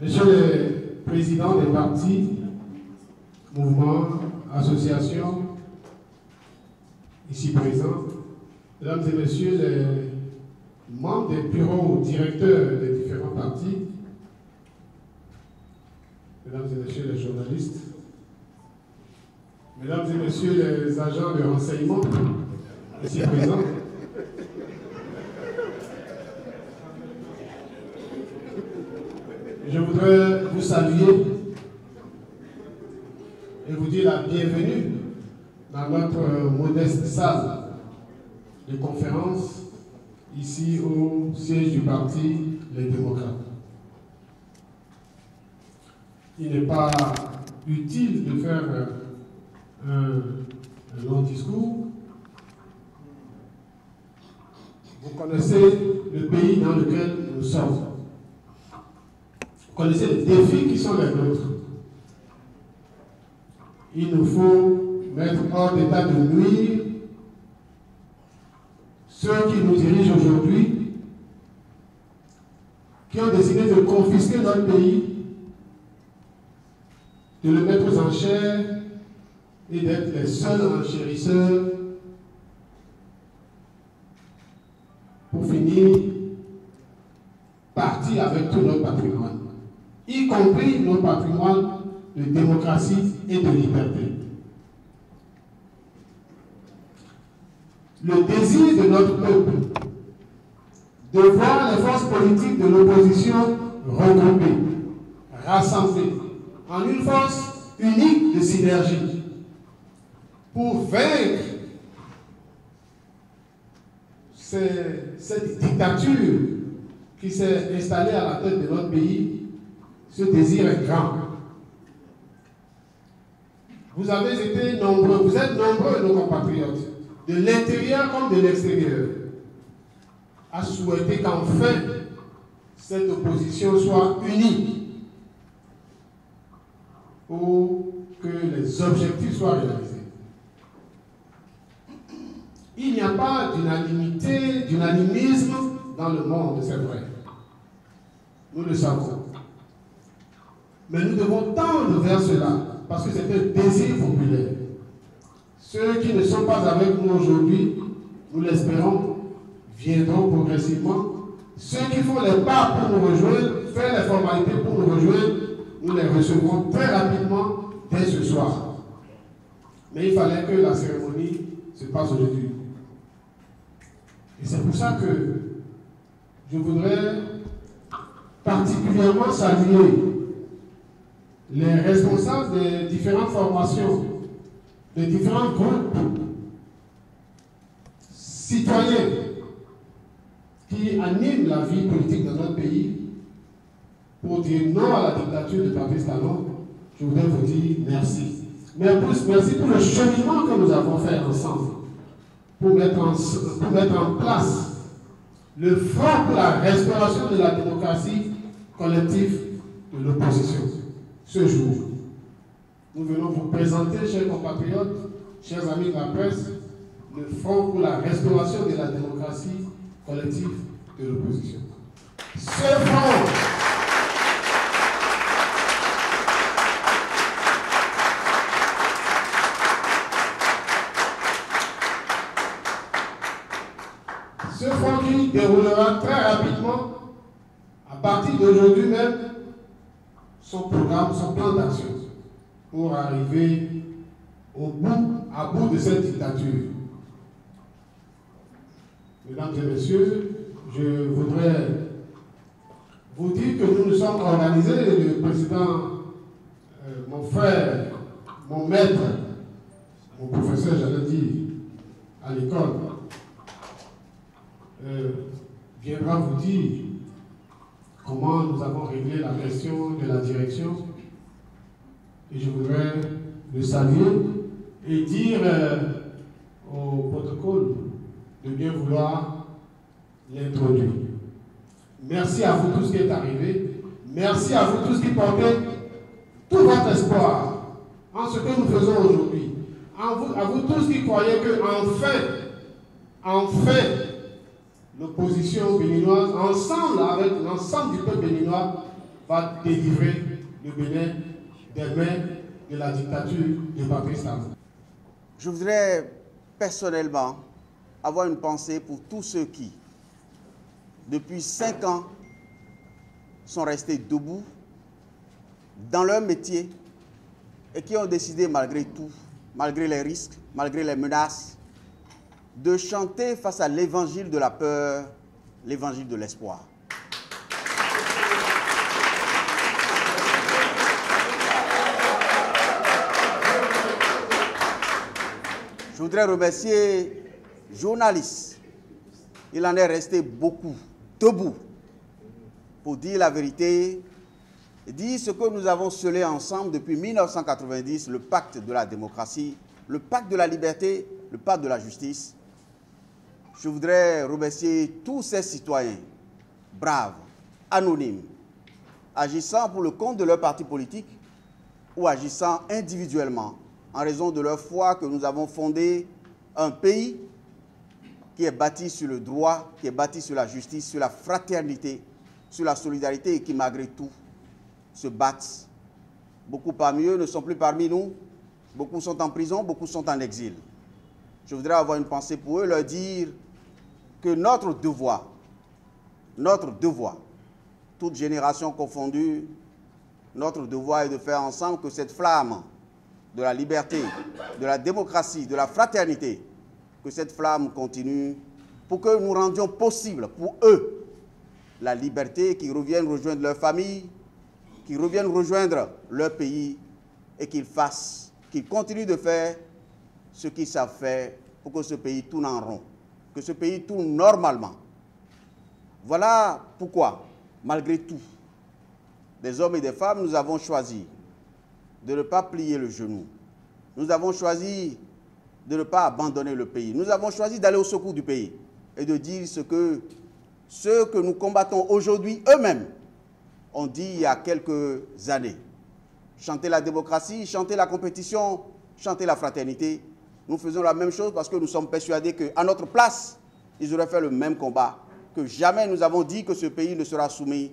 Messieurs les présidents des partis, mouvements, associations, ici présents, mesdames et messieurs les membres des bureaux directeurs des différents partis, mesdames et messieurs les journalistes, mesdames et messieurs les agents de renseignement, ici présents, je voudrais vous saluer et vous dire la bienvenue dans notre modeste salle de conférence ici au siège du parti Les Démocrates. Il n'est pas utile de faire un long discours. Vous connaissez le pays dans lequel nous sommes. Vous connaissez les défis qui sont les nôtres. Il nous faut mettre hors d'état de nuire ceux qui nous dirigent aujourd'hui, qui ont décidé de confisquer notre pays, de le mettre aux enchères et d'être les seuls enchérisseurs pour finir partir avec tout notre patrimoine, y compris notre patrimoine de démocratie et de liberté. Le désir de notre peuple de voir les forces politiques de l'opposition regroupées, rassemblées en une force unique de synergie pour vaincre cette dictature qui s'est installée à la tête de notre pays. Ce désir est grand. Vous avez été nombreux, vous êtes nombreux, nos compatriotes, de l'intérieur comme de l'extérieur, à souhaiter qu'enfin cette opposition soit unie pour que les objectifs soient réalisés. Il n'y a pas d'unanimité, d'unanimisme dans le monde, c'est vrai. Nous le savons. Mais nous devons tendre vers cela, parce que c'est un désir populaire. Ceux qui ne sont pas avec nous aujourd'hui, nous l'espérons, viendront progressivement. Ceux qui font les pas pour nous rejoindre, faire les formalités pour nous rejoindre, nous les recevrons très rapidement dès ce soir. Mais il fallait que la cérémonie se passe aujourd'hui. Et c'est pour ça que je voudrais particulièrement saluer les responsables des différentes formations, des différents groupes citoyens qui animent la vie politique de notre pays pour dire non à la dictature de Patrice Talon. Je voudrais vous dire merci. Merci pour le cheminement que nous avons fait ensemble pour mettre en place le front pour la restauration de la démocratie collective de l'opposition. Ce jour, nous venons vous présenter, chers compatriotes, chers amis de la presse, le front pour la restauration de la démocratie collective de l'opposition. Ce front qui déroulera très rapidement, à partir d'aujourd'hui même, son programme, son plan d'action pour arriver à bout de cette dictature. Mesdames et messieurs, je voudrais vous dire que nous nous sommes organisés, le président, mon frère, mon maître, mon professeur, j'allais dire, à l'école, viendra vous dire comment nous avons réglé la question de la direction. Et je voudrais le saluer et dire au protocole de bien vouloir l'introduire. Merci à vous tous qui êtes arrivés. Merci à vous tous qui portez tout votre espoir en ce que nous faisons aujourd'hui. À vous tous qui croyez que enfin, l'opposition béninoise, ensemble avec l'ensemble du peuple béninois, va délivrer le Bénin des mains de la dictature de Patrice Talon. Je voudrais personnellement avoir une pensée pour tous ceux qui, depuis 5 ans, sont restés debout dans leur métier et qui ont décidé malgré tout, malgré les risques, malgré les menaces, de chanter face à l'évangile de la peur, l'évangile de l'espoir. Je voudrais remercier les journalistes. Il en est resté beaucoup debout pour dire la vérité, dire ce que nous avons scellé ensemble depuis 1990, le pacte de la démocratie, le pacte de la liberté, le pacte de la justice. Je voudrais remercier tous ces citoyens braves, anonymes, agissant pour le compte de leur parti politique ou agissant individuellement en raison de leur foi que nous avons fondé un pays qui est bâti sur le droit, qui est bâti sur la justice, sur la fraternité, sur la solidarité et qui malgré tout se battent. Beaucoup parmi eux ne sont plus parmi nous, beaucoup sont en prison, beaucoup sont en exil. Je voudrais avoir une pensée pour eux, leur dire que notre devoir, toute génération confondue, notre devoir est de faire ensemble que cette flamme de la liberté, de la démocratie, de la fraternité, que cette flamme continue pour que nous rendions possible pour eux la liberté, qu'ils reviennent rejoindre leur famille, qu'ils reviennent rejoindre leur pays et qu'ils continuent de faire ce qu'ils savent faire pour que ce pays tourne en rond, que ce pays tourne normalement. Voilà pourquoi, malgré tout, des hommes et des femmes, nous avons choisi de ne pas plier le genou. Nous avons choisi de ne pas abandonner le pays. Nous avons choisi d'aller au secours du pays et de dire ce que ceux que nous combattons aujourd'hui eux-mêmes ont dit il y a quelques années. Chanter la démocratie, chanter la compétition, chanter la fraternité. Nous faisons la même chose parce que nous sommes persuadés qu'à notre place, ils auraient fait le même combat. Que jamais nous avons dit que ce pays ne sera soumis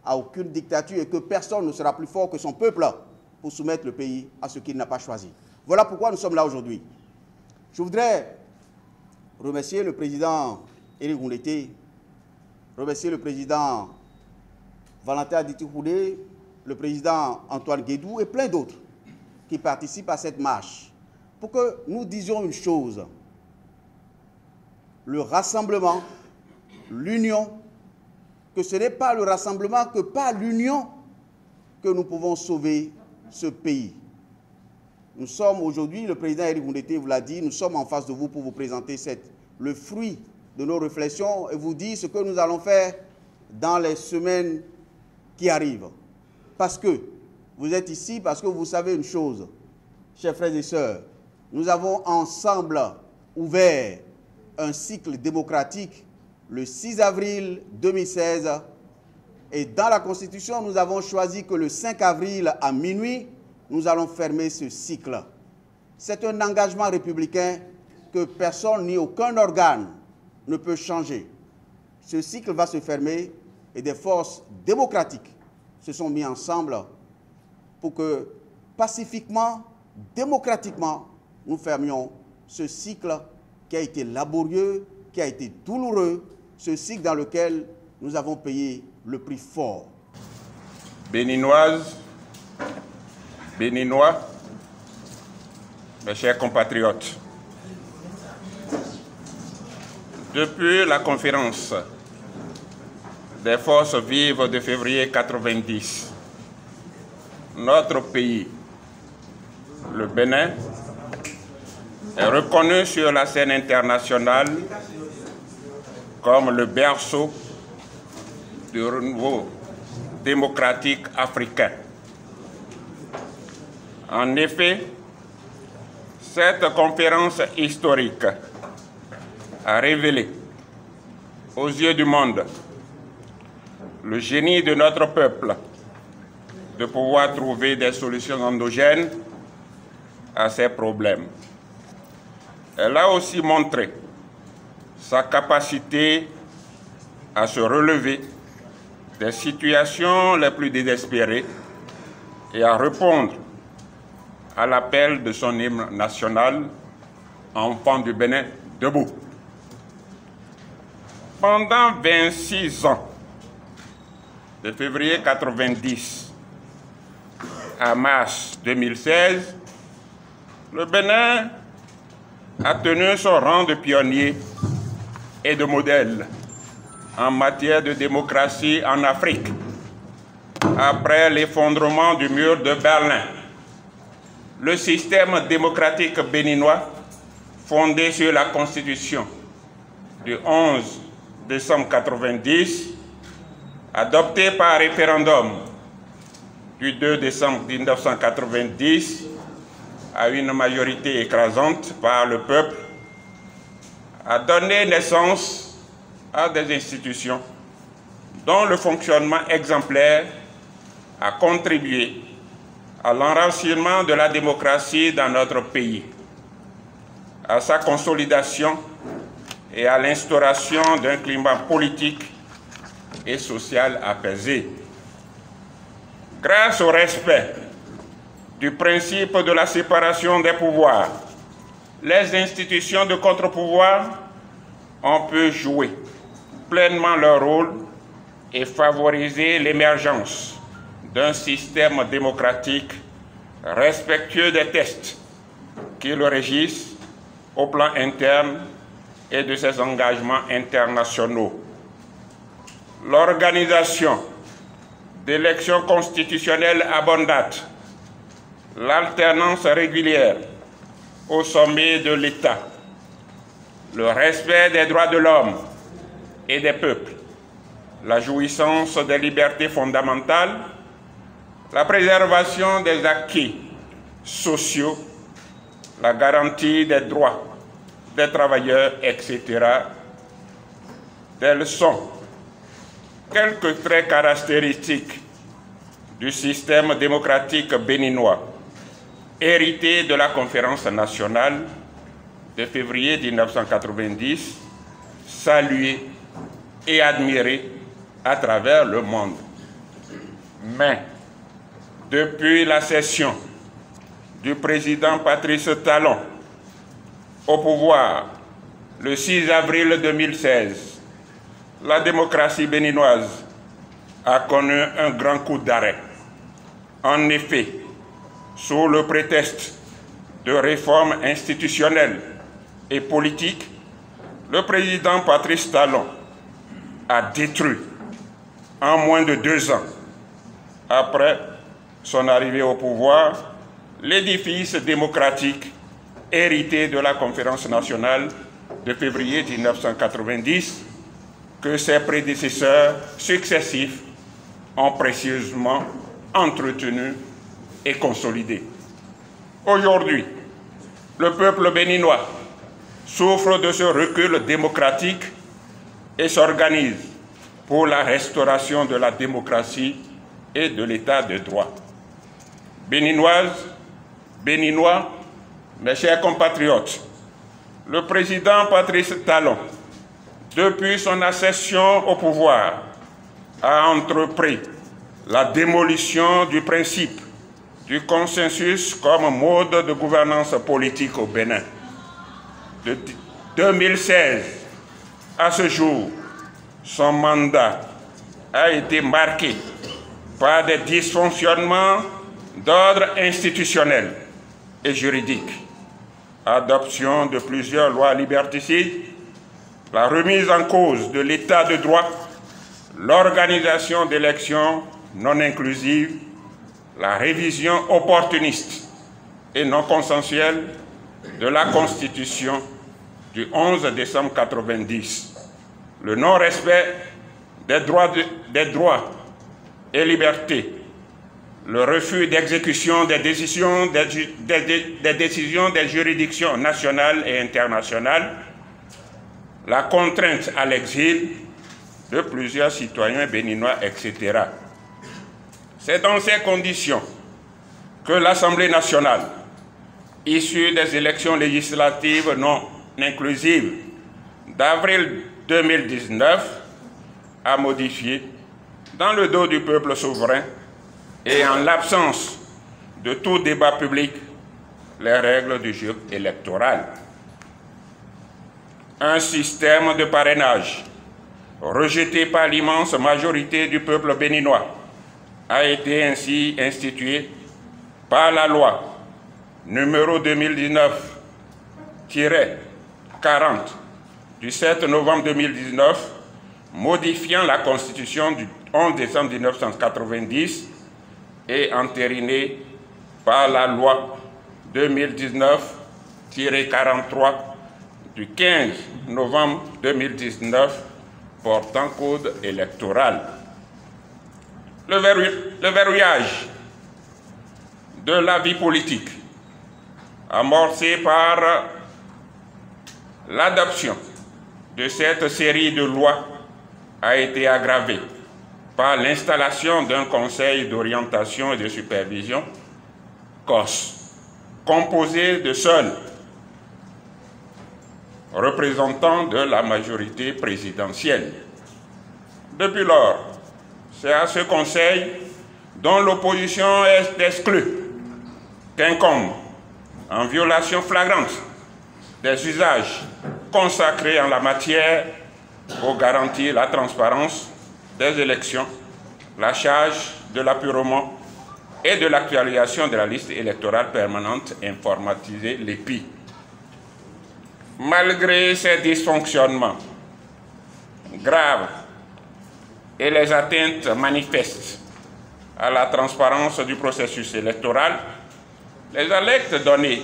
à aucune dictature et que personne ne sera plus fort que son peuple pour soumettre le pays à ce qu'il n'a pas choisi. Voilà pourquoi nous sommes là aujourd'hui. Je voudrais remercier le président Éric Ngunete, remercier le président Valentin Aditi-Koudé, le président Antoine Guédou et plein d'autres qui participent à cette marche pour que nous disions une chose. Le rassemblement, l'union, que ce n'est pas le rassemblement, que par l'union que nous pouvons sauver ce pays. Nous sommes aujourd'hui, le président Éric Ngunete vous l'a dit, nous sommes en face de vous pour vous présenter le fruit de nos réflexions et vous dire ce que nous allons faire dans les semaines qui arrivent. Parce que vous êtes ici, parce que vous savez une chose, chers frères et sœurs, nous avons ensemble ouvert un cycle démocratique le 6 avril 2016 et dans la Constitution, nous avons choisi que le 5 avril à minuit, nous allons fermer ce cycle. C'est un engagement républicain que personne ni aucun organe ne peut changer. Ce cycle va se fermer et des forces démocratiques se sont mis ensemble pour que pacifiquement, démocratiquement, nous fermions ce cycle qui a été laborieux, qui a été douloureux, ce cycle dans lequel nous avons payé le prix fort. Béninoises, Béninois, mes chers compatriotes, depuis la conférence des forces vives de février 90, notre pays, le Bénin, est reconnu sur la scène internationale comme le berceau du renouveau démocratique africain. En effet, cette conférence historique a révélé aux yeux du monde le génie de notre peuple de pouvoir trouver des solutions endogènes à ces problèmes. Elle a aussi montré sa capacité à se relever des situations les plus désespérées et à répondre à l'appel de son hymne national, Enfants du Bénin, debout. Pendant 26 ans, de février 1990 à mars 2016, le Bénin a tenu son rang de pionnier et de modèle en matière de démocratie en Afrique. Après l'effondrement du mur de Berlin, le système démocratique béninois, fondé sur la Constitution du 11 décembre 1990, adopté par référendum du 2 décembre 1990 à une majorité écrasante par le peuple, a donné naissance à des institutions dont le fonctionnement exemplaire a contribué à l'enracinement de la démocratie dans notre pays, à sa consolidation et à l'instauration d'un climat politique et social apaisé. Grâce au respect du principe de la séparation des pouvoirs, les institutions de contre-pouvoir ont pu jouer pleinement leur rôle et favoriser l'émergence d'un système démocratique respectueux des textes qui le régissent au plan interne et de ses engagements internationaux. L'organisation d'élections constitutionnelles abondantes, l'alternance régulière au sommet de l'État, le respect des droits de l'homme et des peuples, la jouissance des libertés fondamentales, la préservation des acquis sociaux, la garantie des droits des travailleurs, etc. Tels sont quelques traits caractéristiques du système démocratique béninois, hérité de la conférence nationale de février 1990, salué et admiré à travers le monde. Mais depuis la cession du président Patrice Talon au pouvoir le 6 avril 2016, la démocratie béninoise a connu un grand coup d'arrêt. En effet, sous le prétexte de réformes institutionnelles et politiques, le président Patrice Talon a détruit en moins de 2 ans, après son arrivée au pouvoir, l'édifice démocratique hérité de la conférence nationale de février 1990 que ses prédécesseurs successifs ont précieusement entretenu et consolidé. Aujourd'hui, le peuple béninois souffre de ce recul démocratique et s'organise pour la restauration de la démocratie et de l'état de droit. Béninoises, Béninois, mes chers compatriotes, le président Patrice Talon, depuis son accession au pouvoir, a entrepris la démolition du principe du consensus comme mode de gouvernance politique au Bénin. De 2016 à ce jour, son mandat a été marqué par des dysfonctionnements d'ordre institutionnel et juridique, adoption de plusieurs lois liberticides, la remise en cause de l'état de droit, l'organisation d'élections non inclusives, la révision opportuniste et non consensuelle de la Constitution du 11 décembre 1990, le non-respect des droits et libertés, le refus d'exécution des décisions des juridictions nationales et internationales, la contrainte à l'exil de plusieurs citoyens béninois, etc. C'est dans ces conditions que l'Assemblée nationale, issue des élections législatives non inclusives d'avril 2019, a modifié dans le dos du peuple souverain et en l'absence de tout débat public, les règles du jeu électoral. Un système de parrainage rejeté par l'immense majorité du peuple béninois a été ainsi institué par la loi numéro 2019-40 du 7 novembre 2019 modifiant la Constitution du 11 décembre 1990 et entériné par la loi 2019-43 du 15 novembre 2019 portant code électoral. Le verrouillage de la vie politique amorcé par l'adoption de cette série de lois a été aggravé par l'installation d'un conseil d'orientation et de supervision, COS, composé de seuls représentants de la majorité présidentielle. Depuis lors, c'est à ce conseil, dont l'opposition est exclue, qu'incombe, en violation flagrante des usages consacrés en la matière pour garantir la transparence des élections, la charge de l'apurement et de l'actualisation de la liste électorale permanente informatisée, l'EPI. Malgré ces dysfonctionnements graves et les atteintes manifestes à la transparence du processus électoral, les alertes données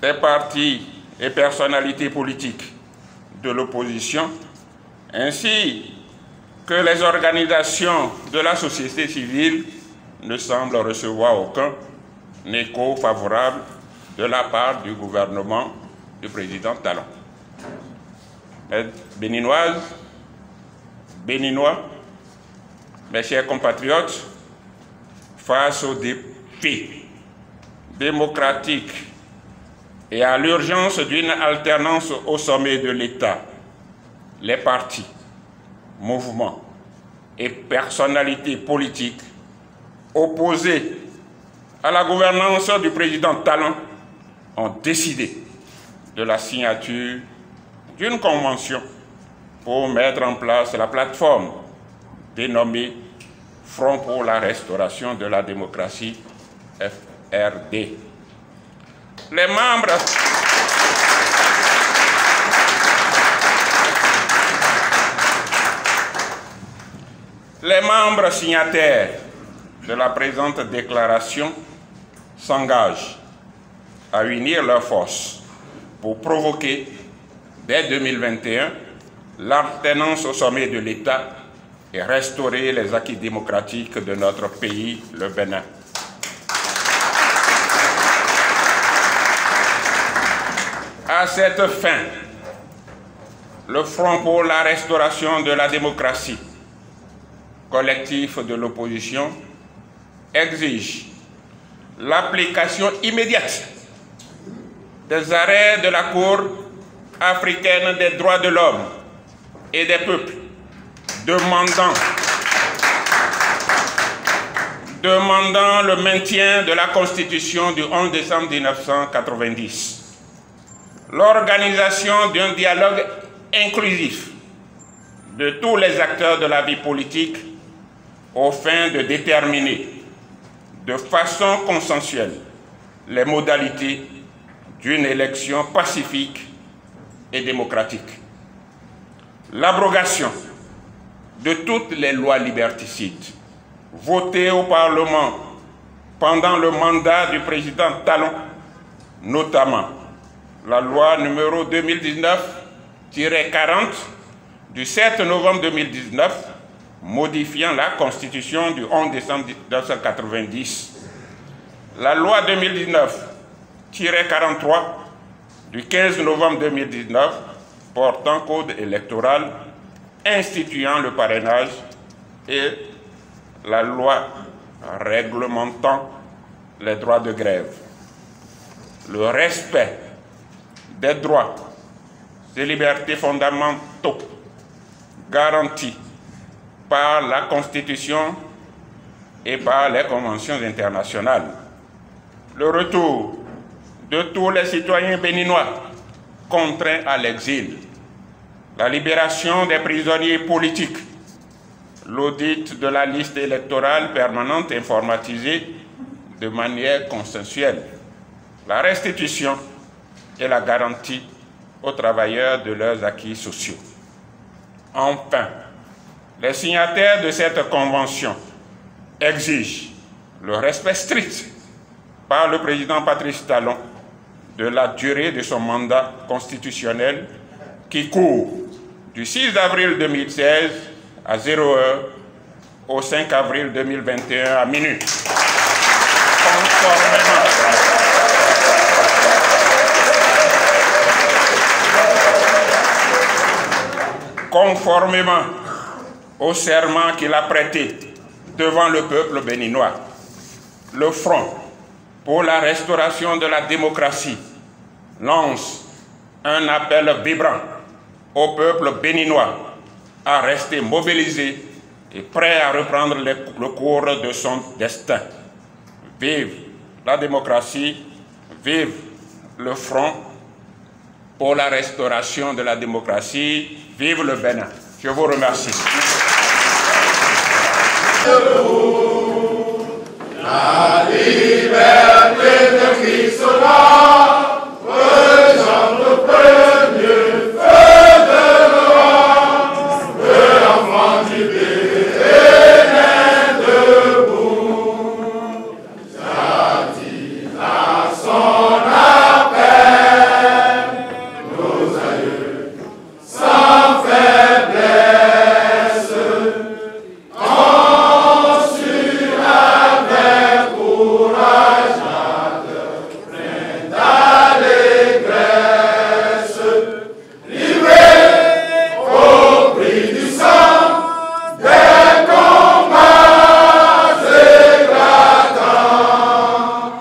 des partis et personnalités politiques de l'opposition, ainsi que les organisations de la société civile, ne semblent recevoir aucun écho favorable de la part du gouvernement du président Talon. Les Béninoises, Béninois, mes chers compatriotes, face aux défis démocratiques et à l'urgence d'une alternance au sommet de l'État, les partis, mouvements et personnalités politiques opposés à la gouvernance du président Talon ont décidé de la signature d'une convention pour mettre en place la plateforme dénommée Front pour la restauration de la démocratie, FRD. Les membres signataires de la présente déclaration s'engagent à unir leurs forces pour provoquer, dès 2021, l'alternance au sommet de l'État et restaurer les acquis démocratiques de notre pays, le Bénin. À cette fin, le Front pour la restauration de la démocratie, collectif de l'opposition, exige l'application immédiate des arrêts de la Cour africaine des droits de l'homme et des peuples, demandant le maintien de la Constitution du 11 décembre 1990, l'organisation d'un dialogue inclusif de tous les acteurs de la vie politique aux fins de déterminer de façon consensuelle les modalités d'une élection pacifique et démocratique. L'abrogation de toutes les lois liberticides votées au Parlement pendant le mandat du président Talon, notamment la loi numéro 2019-40 du 7 novembre 2019 modifiant la Constitution du 11 décembre 1990, la loi 2019-43 du 15 novembre 2019 portant code électoral instituant le parrainage et la loi réglementant les droits de grève. Le respect des droits et libertés fondamentaux garantis par la Constitution et par les conventions internationales. Le retour de tous les citoyens béninois contraints à l'exil, la libération des prisonniers politiques, l'audit de la liste électorale permanente informatisée de manière consensuelle, la restitution et la garantie aux travailleurs de leurs acquis sociaux. Enfin, les signataires de cette convention exigent le respect strict par le président Patrice Talon de la durée de son mandat constitutionnel qui court du 6 avril 2016 à 0 heure au 5 avril 2021 à minuit. Conformément au serment qu'il a prêté devant le peuple béninois, le Front pour la restauration de la démocratie lance un appel vibrant au peuple béninois à rester mobilisé et prêt à reprendre le cours de son destin. Vive la démocratie, vive le Front pour la restauration de la démocratie, vive le Bénin. Je vous remercie.